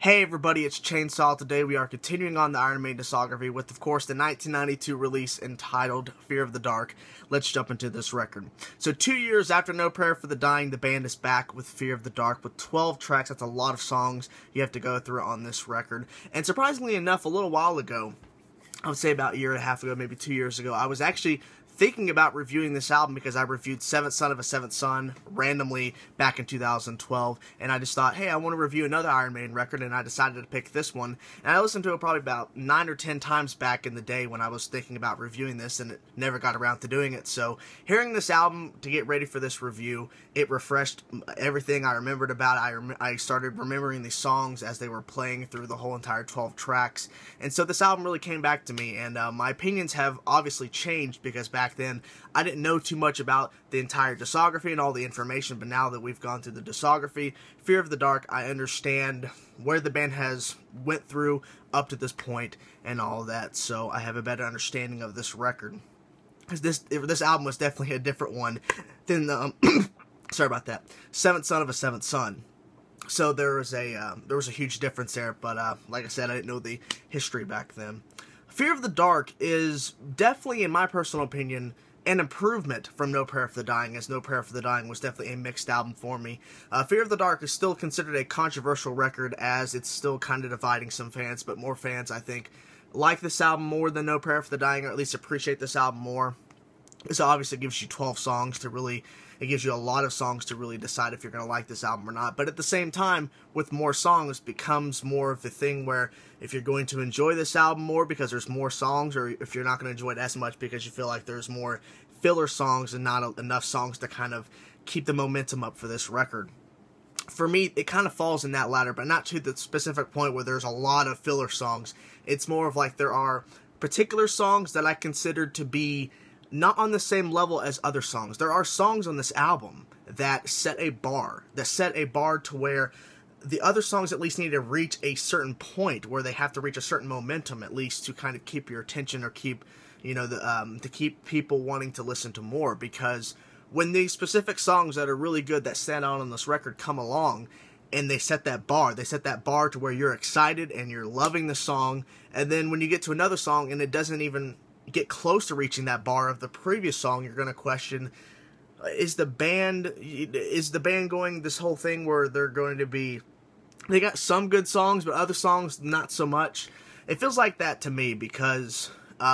Hey everybody, it's Chainsaw. Today we are continuing on the Iron Maiden Discography with, of course, the 1992 release entitled Fear of the Dark. Let's jump into this record. So 2 years after No Prayer for the Dying, the band is back with Fear of the Dark with 12 tracks. That's a lot of songs you have to go through on this record. And surprisingly enough, a little while ago, I would say about a year and a half ago, maybe 2 years ago, I was actually thinking about reviewing this album because I reviewed Seventh Son of a Seventh Son randomly back in 2012, and I just thought, hey, I want to review another Iron Maiden record, and I decided to pick this one. And I listened to it probably about 9 or 10 times back in the day when I was thinking about reviewing this, and it never got around to doing it. So hearing this album to get ready for this review, it refreshed everything I remembered about it. I started remembering these songs as they were playing through the whole entire 12 tracks, and so this album really came back to me, and my opinions have obviously changed because back then I didn't know too much about the entire discography and all the information, but now that we've gone through the discography, Fear of the Dark, I understand where the band has went through up to this point and all of that, so I have a better understanding of this record. Because this album was definitely a different one than the sorry about that, Seventh Son of a Seventh Son. So there was a huge difference there, but like I said, I didn't know the history back then. Fear of the Dark is definitely, in my personal opinion, an improvement from No Prayer for the Dying, as No Prayer for the Dying was definitely a mixed album for me. Fear of the Dark is still considered a controversial record, as it's still kind of dividing some fans, but more fans, I think, like this album more than No Prayer for the Dying, or at least appreciate this album more. This obviously gives you 12 songs to really, it gives you a lot of songs to really decide if you're going to like this album or not. But at the same time, with more songs, becomes more of the thing where if you're going to enjoy this album more because there's more songs, or if you're not going to enjoy it as much because you feel like there's more filler songs and not enough songs to kind of keep the momentum up for this record. For me, it kind of falls in that ladder, but not to the specific point where there's a lot of filler songs. It's more of like there are particular songs that I consider to be not on the same level as other songs. There are songs on this album that set a bar, to where the other songs at least need to reach a certain point where they have to reach a certain momentum at least to kind of keep your attention, or keep, you know, to keep people wanting to listen to more. Because when these specific songs that are really good that stand out on this record come along, and they set that bar to where you're excited and you're loving the song, and then when you get to another song and it doesn't even get close to reaching that bar of the previous song, you're going to question, is the band going this whole thing where they're going to be, they got some good songs, but other songs not so much? It feels like that to me, because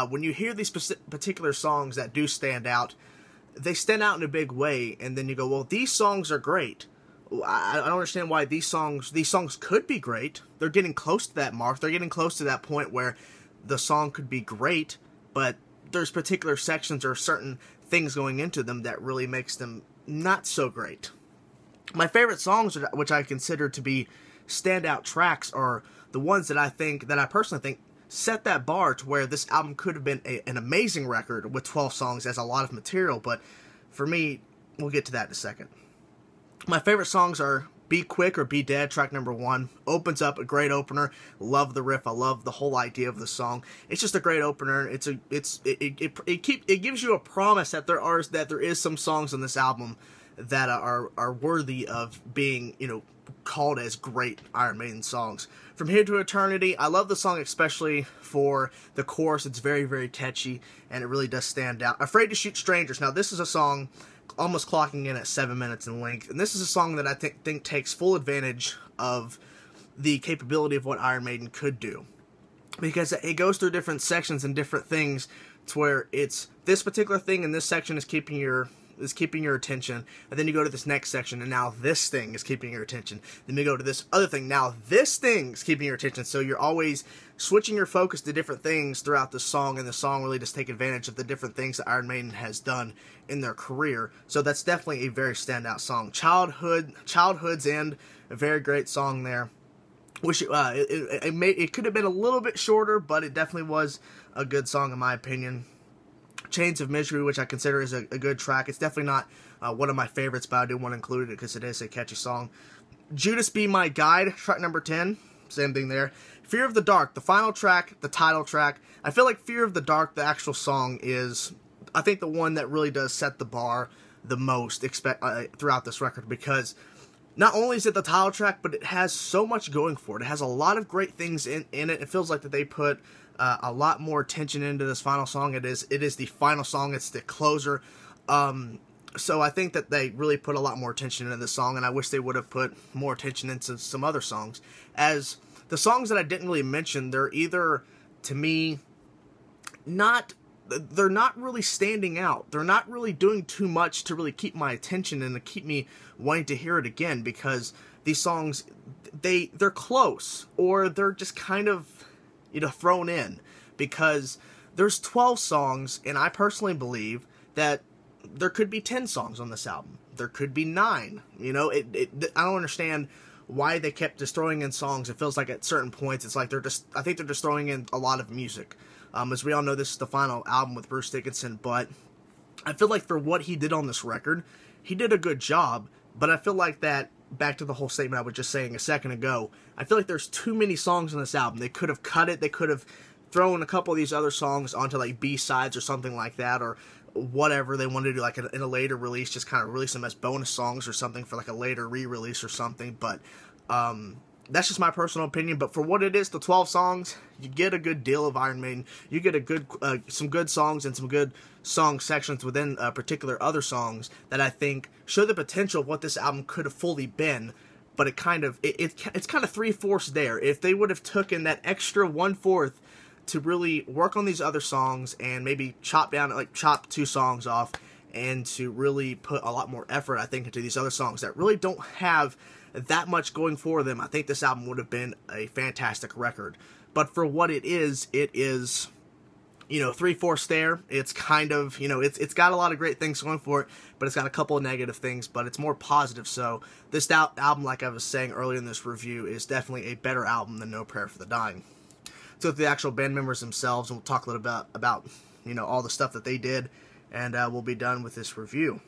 when you hear these particular songs that do stand out, they stand out in a big way, and then you go, well, these songs are great. I don't understand why these songs could be great. They're getting close to that mark. They're getting close to that point where the song could be great, but there's particular sections or certain things going into them that really makes them not so great. My favorite songs, which I consider to be standout tracks, are the ones that I personally think set that bar to where this album could have been an amazing record with 12 songs as a lot of material, but for me, we'll get to that in a second. My favorite songs are Be Quick or Be Dead, track number 1. Opens up, a great opener. Love the riff. I love the whole idea of the song. It's just a great opener. It gives you a promise that there is some songs on this album that are worthy of being, you know, called as great Iron Maiden songs. From Here to Eternity, I love the song especially for the chorus. It's very, very catchy, and it really does stand out. Afraid to Shoot Strangers. Now, this is a song almost clocking in at 7 minutes in length, and this is a song that I think takes full advantage of the capability of what Iron Maiden could do, because it goes through different sections and different things to where it's this particular thing in this section is keeping your attention, and then you go to this next section, and now this thing is keeping your attention. Then you go to this other thing, now this thing's keeping your attention. So you're always switching your focus to different things throughout the song, and the song really does take advantage of the different things that Iron Maiden has done in their career. So that's definitely a very standout song. Childhood's End, a very great song there. Wish it could have been a little bit shorter, but it definitely was a good song in my opinion. Chains of Misery, which I consider is a good track. It's definitely not one of my favorites, but I do want to include it because it is a catchy song. Judas Be My Guide, track number 10. Same thing there. Fear of the Dark, the final track, the title track. I feel like Fear of the Dark, the actual song, is, I think, the one that really does set the bar the most throughout this record, because not only is it the title track, but it has so much going for it. It has a lot of great things in it. It feels like that they put a lot more attention into this final song. It is the final song. It's the closer. So I think that they really put a lot more attention into this song, and I wish they would have put more attention into some other songs. As the songs that I didn't really mention, they're either, to me, they're not really standing out. They're not really doing too much to really keep my attention and to keep me wanting to hear it again, because these songs, they're close, or they're just kind of, thrown in, because there's 12 songs, and I personally believe that there could be 10 songs on this album. There could be 9. I don't understand why they kept just throwing in songs. It feels like at certain points, it's like I think they're just throwing in a lot of music. As we all know, this is the final album with Bruce Dickinson, but I feel like for what he did on this record, he did a good job, but I feel like that, back to the whole statement I was just saying a second ago, I feel like there's too many songs on this album. They could have cut it, they could have thrown a couple of these other songs onto like B-sides or something like that, or whatever they wanted to do, like in a later release, just kind of release them as bonus songs or something for like a later re-release or something, but that's just my personal opinion. But for what it is, the 12 songs, you get a good deal of Iron Maiden. You get a good, some good songs and some good song sections within particular other songs that I think show the potential of what this album could have fully been. But it kind of, it's kind of 3/4 there. If they would have taken that extra 1/4 to really work on these other songs and maybe chop 2 songs off, and to really put a lot more effort, I think, into these other songs that really don't have that much going for them, I think this album would have been a fantastic record. But for what it is, 3/4 there. It's kind of, it's got a lot of great things going for it, but it's got a couple of negative things, but it's more positive. So this album, like I was saying earlier in this review, is definitely a better album than No Prayer for the Dying. So with the actual band members themselves, and we'll talk a little bit about all the stuff that they did, and we'll be done with this review.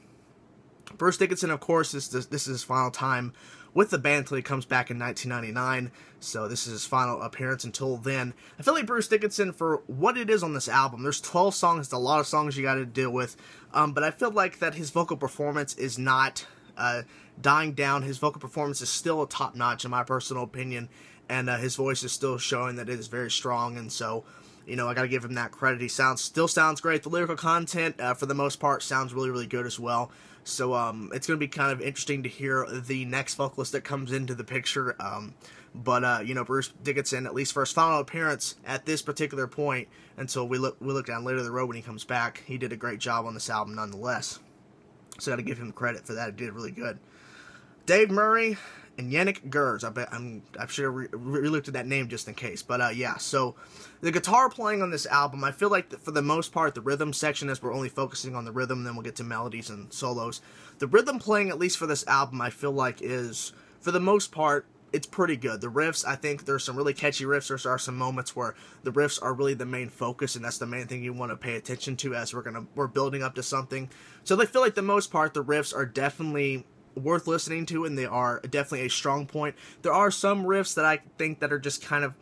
Bruce Dickinson, of course, this is his final time with the band until he comes back in 1999, so this is his final appearance until then. I feel like Bruce Dickinson, for what it is on this album, there's 12 songs, it's a lot of songs you got to deal with, but I feel like that his vocal performance is not dying down. His vocal performance is still a top-notch, in my personal opinion, and his voice is still showing that it is very strong, and so, I gotta give him that credit. He still sounds great. The lyrical content, for the most part, sounds really, really good as well. So, it's gonna be kind of interesting to hear the next vocalist that comes into the picture. But Bruce Dickinson, at least for his final appearance at this particular point, until we look down later the road when he comes back, he did a great job on this album nonetheless. So, gotta give him credit for that. It did really good. Dave Murray and Janick Gers. I should have re-looked at that name just in case. But yeah, so the guitar playing on this album, I feel like for the most part, the rhythm section, as we're only focusing on the rhythm, then we'll get to melodies and solos. The rhythm playing, at least for this album, I feel like is, for the most part, it's pretty good. The riffs, I think there's some really catchy riffs. There are some moments where the riffs are really the main focus, and that's the main thing you want to pay attention to as we're building up to something. So I feel like the most part, the riffs are definitely worth listening to, and they are definitely a strong point. There are some riffs that I think that are just kind of,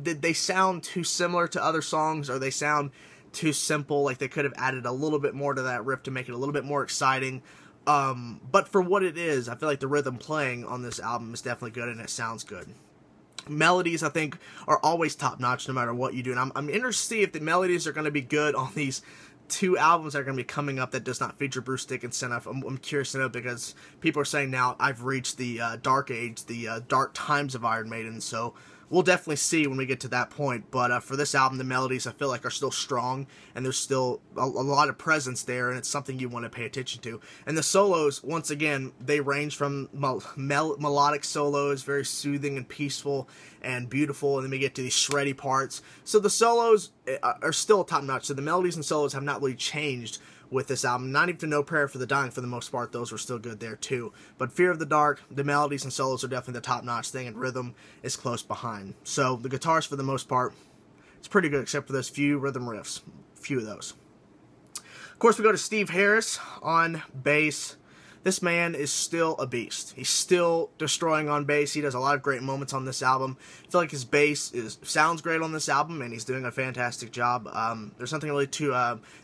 they sound too similar to other songs, or they sound too simple, like they could have added a little bit more to that riff to make it a little bit more exciting. But for what it is, I feel like the rhythm playing on this album is definitely good, and it sounds good. Melodies, I think, are always top-notch no matter what you do, and I'm interested to see if the melodies are going to be good on these 2 albums that are going to be coming up that does not feature Bruce Dickinson. I'm curious to know, because people are saying now I've reached the dark age, the dark times of Iron Maiden, so we'll definitely see when we get to that point. But for this album, the melodies, I feel like, are still strong, and there's still a lot of presence there, and it's something you want to pay attention to. And the solos, once again, they range from melodic solos, very soothing and peaceful and beautiful, and then we get to these shreddy parts. So the solos are still top-notch. So the melodies and solos have not really changed with this album. Not even No Prayer for the Dying, for the most part. Those were still good there, too. But Fear of the Dark, the melodies and solos are definitely the top-notch thing, and rhythm is close behind. So the guitars, for the most part, it's pretty good, except for those few rhythm riffs. Few of those. Of course, we go to Steve Harris on bass. This man is still a beast. He's still destroying on bass. He does a lot of great moments on this album. I feel like his bass sounds great on this album, and he's doing a fantastic job. There's nothing really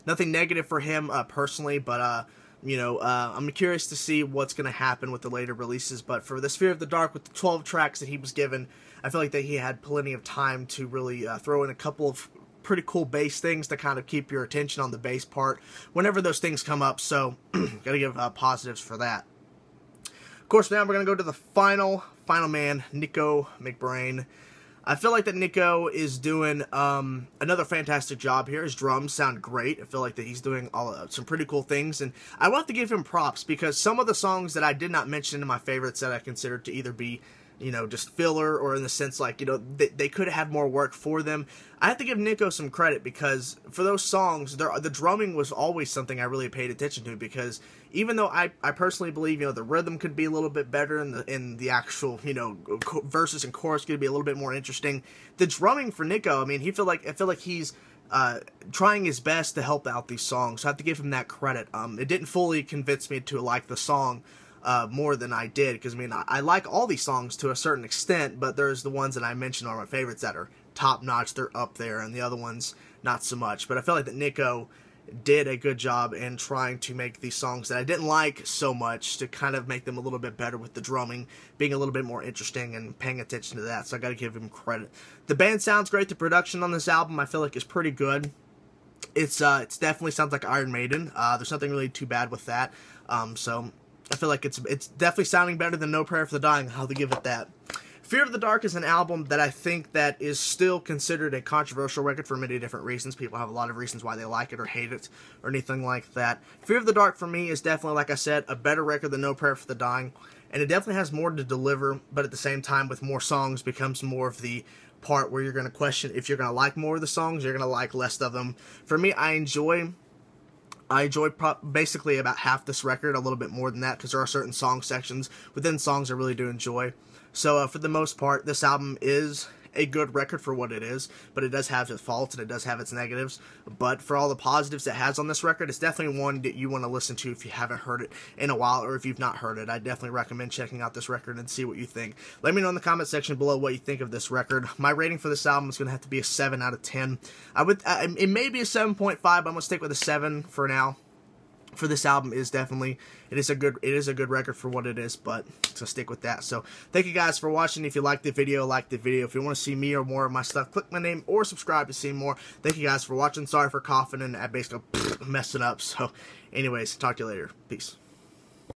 nothing negative for him personally, but I'm curious to see what's going to happen with the later releases, but for this Fear of the Dark, with the 12 tracks that he was given, I feel like that he had plenty of time to really throw in a couple of pretty cool bass things to kind of keep your attention on the bass part whenever those things come up, so gotta give positives for that. Of course, now we're going to go to the final man, Nicko McBrain. I feel like that Nicko is doing another fantastic job here. His drums sound great. I feel like that he's doing some pretty cool things, and I want to give him props because some of the songs that I did not mention in my favorites that I considered to either be, just filler, or in the sense like, they could have had more work for them. I have to give Nicko some credit because for those songs, the drumming was always something I really paid attention to, because even though I personally believe, the rhythm could be a little bit better in the actual, verses and chorus could be a little bit more interesting. The drumming for Nicko, I mean, I feel like he's trying his best to help out these songs, so I have to give him that credit. It didn't fully convince me to like the song more than I did, because I mean, I like all these songs to a certain extent, but there's the ones that I mentioned are my favorites that are top notch, they're up there, and the other ones not so much. But I feel like that Nicko did a good job in trying to make these songs that I didn't like so much to kind of make them a little bit better, with the drumming being a little bit more interesting and paying attention to that, so I gotta give him credit. The band sounds great. The production on this album I feel like is pretty good. It's definitely sounds like Iron Maiden. There's nothing really too bad with that. So I feel like it's definitely sounding better than No Prayer for the Dying. I'll have to give it that. Fear of the Dark is an album that I think that is still considered a controversial record for many different reasons. People have a lot of reasons why they like it or hate it or anything like that. Fear of the Dark for me is definitely, like I said, a better record than No Prayer for the Dying, and it definitely has more to deliver, but at the same time, with more songs becomes more of the part where you're going to question if you're going to like more of the songs, you're going to like less of them. For me, I enjoy basically about half this record, a little bit more than that, because there are certain song sections within songs I really do enjoy. So for the most part, this album is a good record for what it is, but it does have its faults and it does have its negatives. But for all the positives it has on this record, it's definitely one that you want to listen to if you haven't heard it in a while, or if you've not heard it. I definitely recommend checking out this record and see what you think. Let me know in the comment section below what you think of this record. My rating for this album is going to have to be a 7 out of 10. It may be a 7.5, but I'm going to stick with a 7 for now. For this album is definitely, it is a good record for what it is, but so stick with that. So thank you guys for watching. If you liked the video, like the video. If you want to see me or more of my stuff, click my name or subscribe to see more. Thank you guys for watching. Sorry for coughing and basically messing up. So anyways, talk to you later. Peace.